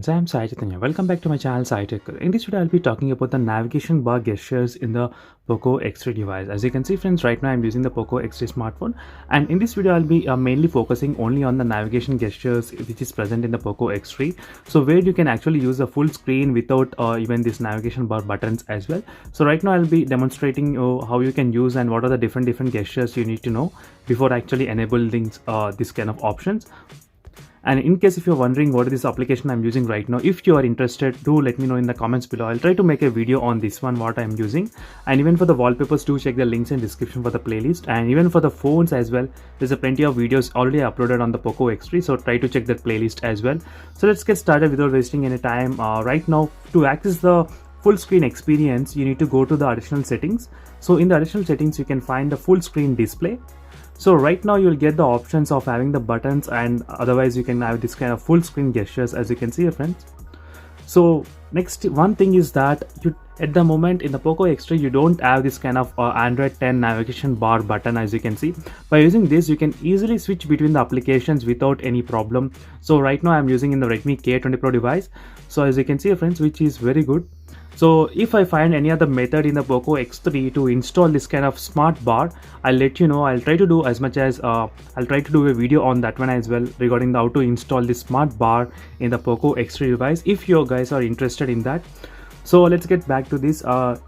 friends, I am Sai Chaitanya. Welcome back to my channel Sai Tech. In this video, I'll be talking about the navigation bar gestures in the POCO X3 device. As you can see friends, right now I'm using the POCO X3 smartphone, and in this video I'll be mainly focusing only on the navigation gestures which is present in the POCO X3. So where you can actually use the full screen without even this navigation bar buttons as well. So right now I'll be demonstrating how you can use and what are the different gestures you need to know before actually enabling this kind of options. And in case if you're wondering what is this application I'm using right now, if you are interested, do let me know in the comments below. I'll try to make a video on this one, what I'm using. And even for the wallpapers, do check the links in description for the playlist. And even for the phones as well, there's a plenty of videos already uploaded on the POCO X3, so try to check that playlist as well. So let's get started without wasting any time. Right now, to access the full screen experience, you need to go to the additional settings. So in the additional settings, you can find the full screen display. So right now you'll get the options of having the buttons, and otherwise you can have this kind of full screen gestures, as you can see, friends. So next one thing is that you at the moment in the POCO X3 you don't have this kind of Android 10 navigation bar button. As you can see, by using this you can easily switch between the applications without any problem. So right now I'm using in the Redmi K20 Pro device. So as you can see, friends, which is very good. So if I find any other method in the POCO X3 to install this kind of smart bar, I'll let you know. I'll try to do as much as I'll try to do a video on that one as well regarding how to install this smart bar in the POCO X3 device, if you guys are interested in that. So let's get back to this.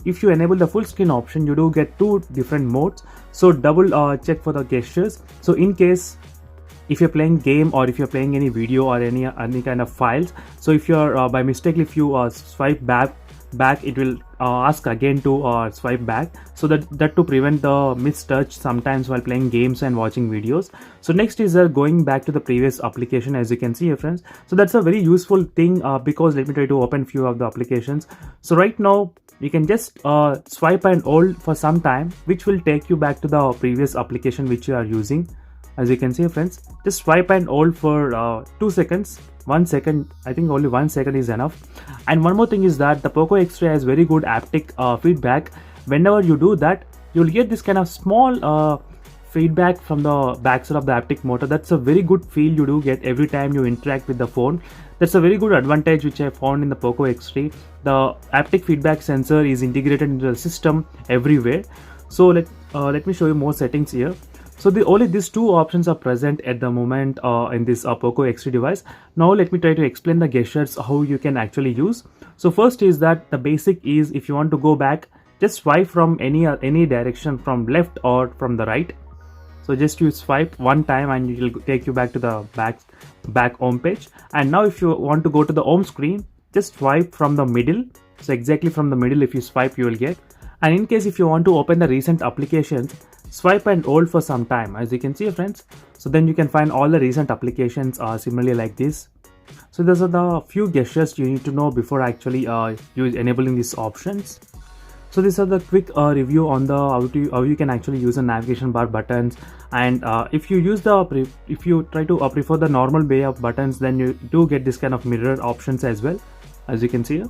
If you enable the full screen option, you do get two different modes. So double check for the gestures. So in case if you're playing game or if you're playing any video or any kind of files, so if you're by mistake, if you swipe back, it will ask again to swipe back, so that to prevent the mistouch sometimes while playing games and watching videos. So next is going back to the previous application, as you can see here, friends. So that's a very useful thing because let me try to open few of the applications. So right now you can just swipe and hold for some time, which will take you back to the previous application which you are using. As you can see, friends, just swipe and hold for 2 seconds. 1 second, I think only 1 second is enough. And one more thing is that the POCO X3 has very good haptic feedback. Whenever you do that, you'll get this kind of small feedback from the backside of the haptic motor. That's a very good feel you do get every time you interact with the phone. That's a very good advantage which I found in the POCO X3. The haptic feedback sensor is integrated into the system everywhere. So let me show you more settings here. So only these two options are present at the moment in this POCO X3 device. Now let me try to explain the gestures how you can actually use. So first is that the basic is, if you want to go back, just swipe from any direction, from left or from the right. So just you swipe one time and it will take you back to the back home page. And now if you want to go to the home screen, just swipe from the middle. So exactly from the middle, if you swipe, you will get. And in case if you want to open the recent applications, swipe and hold for some time, as you can see, friends. So then you can find all the recent applications similarly like this. So those are the few gestures you need to know before actually enabling these options. So these are the quick review on the how you can actually use the navigation bar buttons. And if you try to prefer the normal way of buttons, then you do get this kind of mirror options as well, as you can see here.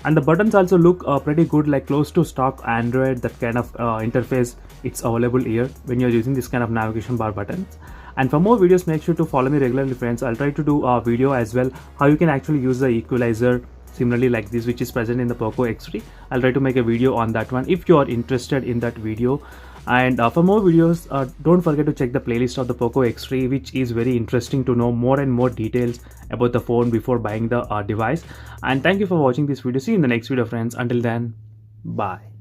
And the buttons also look pretty good, like close to stock Android, that kind of interface it's available here when you're using this kind of navigation bar buttons. And for more videos, make sure to follow me regularly, friends. I'll try to do a video as well how you can actually use the equalizer similarly like this, which is present in the POCO X3. I'll try to make a video on that one if you are interested in that video. And for more videos, don't forget to check the playlist of the POCO X3, which is very interesting to know more and more details about the phone before buying the device. And thank you for watching this video. See you in the next video, friends. Until then, bye.